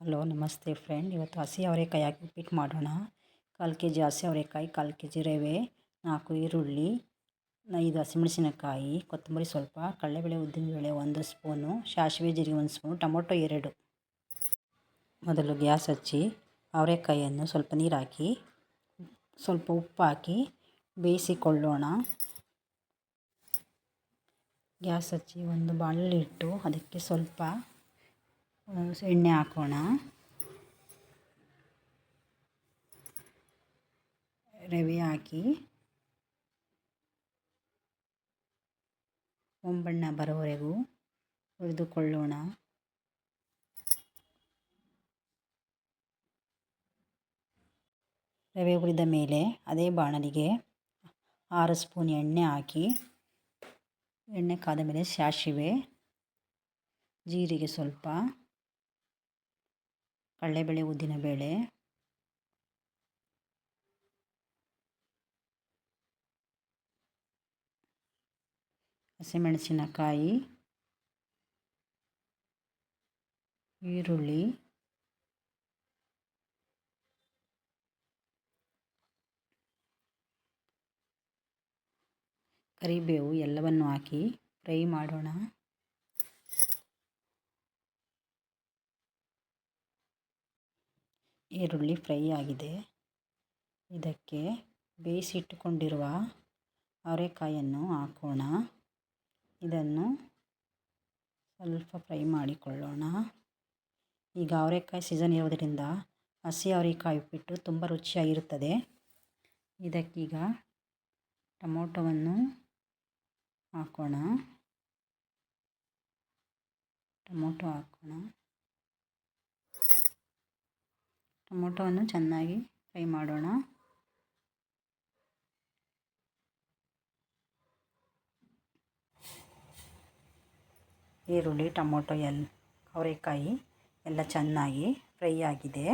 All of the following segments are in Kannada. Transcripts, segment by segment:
ಹಲೋ ನಮಸ್ತೆ ಫ್ರೆಂಡ್, ಇವತ್ತು ಹಸಿ ಅವರೆಕಾಯಿ ಹಾಕಿ ಉಪ್ಪಿಟ್ಟು ಮಾಡೋಣ. 1/4 kg ಹಸಿ ಅವರೆಕಾಯಿ, 1/4 kg ರವೆ, 4 ಈರುಳ್ಳಿ, 5 ಹಸಿಮೆಣಸಿನಕಾಯಿ, ಕೊತ್ತಂಬರಿ ಸ್ವಲ್ಪ, ಕಡಲೆಬೇಳೆ ಉದ್ದಿನಬೇಳೆ 1 ಸ್ಪೂನು, ಸಾಸಿವೆ ಜೀರಿಗೆ 1 ಸ್ಪೂನು, ಟೊಮೊಟೊ 2. ಮೊದಲು ಗ್ಯಾಸ್ ಹಚ್ಚಿ ಅವರೆಕಾಯಿಯನ್ನು ಸ್ವಲ್ಪ ನೀರು ಹಾಕಿ ಸ್ವಲ್ಪ ಉಪ್ಪು ಹಾಕಿ ಬೇಯಿಸಿಕೊಳ್ಳೋಣ. ಗ್ಯಾಸ್ ಹಚ್ಚಿ ಒಂದು ಬಾಣಲೆ ಇಟ್ಟು ಅದಕ್ಕೆ ಸ್ವಲ್ಪ ಎಣ್ಣೆ ಹಾಕೋಣ. ರವೆ ಹಾಕಿ ಹೊಂಬಣ್ಣ ಬರೋವರೆಗೂ ಹುರಿದುಕೊಳ್ಳೋಣ. ರವೆ ಹುರಿದ ಮೇಲೆ ಅದೇ ಬಾಣಲಿಗೆ 6 ಸ್ಪೂನ್ ಎಣ್ಣೆ ಹಾಕಿ, ಎಣ್ಣೆ ಕಾದ ಮೇಲೆ ಸಾಸಿವೆ, ಜೀರಿಗೆ ಸ್ವಲ್ಪ, ಕಡಲೆಬೇಳೆ ಉದ್ದಿನಬೇಳೆ, ಹಸಿಮೆಣಸಿನಕಾಯಿ, ಈರುಳ್ಳಿ, ಕರಿಬೇವು ಎಲ್ಲವನ್ನು ಹಾಕಿ ಫ್ರೈ ಮಾಡೋಣ. ಈರುಳ್ಳಿ ಫ್ರೈ ಆಗಿದೆ. ಇದಕ್ಕೆ ಬೇಯಿಸಿಟ್ಟುಕೊಂಡಿರುವ ಅವರೆಕಾಯನ್ನು ಹಾಕೋಣ. ಇದನ್ನು ಸ್ವಲ್ಪ ಫ್ರೈ ಮಾಡಿಕೊಳ್ಳೋಣ. ಈಗ ಅವರೆಕಾಯಿ ಸೀಸನ್ ಇರೋದರಿಂದ ಹಸಿ ಅವರೆಕಾಯಿ ಉಪ್ಪಿಟ್ಟು ತುಂಬ ರುಚಿಯಾಗಿರುತ್ತದೆ. ಇದಕ್ಕೀಗ ಟೊಮೊಟೊವನ್ನು ಹಾಕೋಣ. ಟೊಮೊಟೊವನ್ನು ಚೆನ್ನಾಗಿ ಫ್ರೈ ಮಾಡೋಣ. ಈರುಳ್ಳಿ, ಟೊಮೊಟೊ, ಅವರೆಕಾಯಿ ಎಲ್ಲ ಚೆನ್ನಾಗಿ ಫ್ರೈ ಆಗಿದೆ.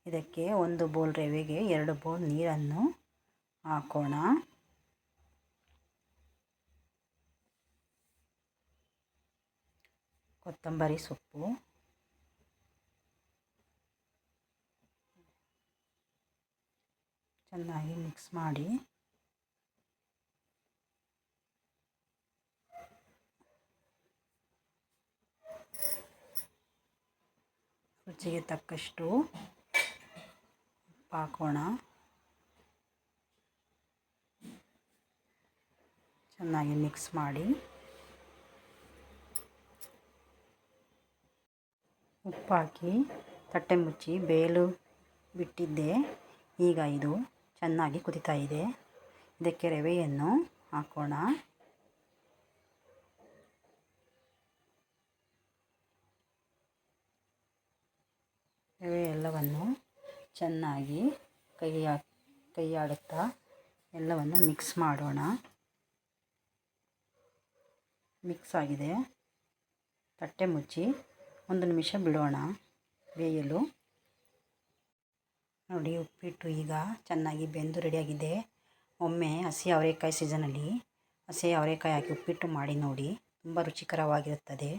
ಇದಕ್ಕೆ 1 ಬೌಲ್ ರವೆಗೆ 2 ಬೌಲ್ ನೀರನ್ನು ಹಾಕೋಣ. ಕೊತ್ತಂಬರಿ ಸೊಪ್ಪು, ಚೆನ್ನಾಗಿ ಮಿಕ್ಸ್ ಮಾಡಿ ರುಚಿಗೆ ತಕ್ಕಷ್ಟು ಉಪ್ಪು ಹಾಕೋಣ. ಚೆನ್ನಾಗಿ ಮಿಕ್ಸ್ ಮಾಡಿ ಉಪ್ಪು ಹಾಕಿ ತಟ್ಟೆ ಮುಚ್ಚಿ ಬೇಯಲು ಬಿಟ್ಟಿದ್ದೆ. ಈಗ ಇದು ಚೆನ್ನಾಗಿ ಕುದೀತಾ ಇದೆ. ಇದಕ್ಕೆ ರವೆಯನ್ನು ಹಾಕೋಣ. ರವೆ ಎಲ್ಲವನ್ನು ಚೆನ್ನಾಗಿ ಕೈ ಆಡುತ್ತಾ ಎಲ್ಲವನ್ನು ಮಿಕ್ಸ್ ಮಾಡೋಣ. ಮಿಕ್ಸ್ ಆಗಿದೆ. ತಟ್ಟೆ ಮುಚ್ಚಿ 1 ನಿಮಿಷ ಬಿಡೋಣ ಬೇಯಲು. ನೋಡಿ, ಉಪ್ಪಿಟ್ಟು ಈಗ ಚೆನ್ನಾಗಿ ಬೆಂದು ರೆಡಿಯಾಗಿದೆ. ಒಮ್ಮೆ ಹಸಿ ಅವರೆಕಾಯಿ ಸೀಸನಲ್ಲಿ ಹಸಿ ಅವರೆಕಾಯಿ ಹಾಕಿ ಉಪ್ಪಿಟ್ಟು ಮಾಡಿ ನೋಡಿ, ತುಂಬ ರುಚಿಕರವಾಗಿರುತ್ತದೆ.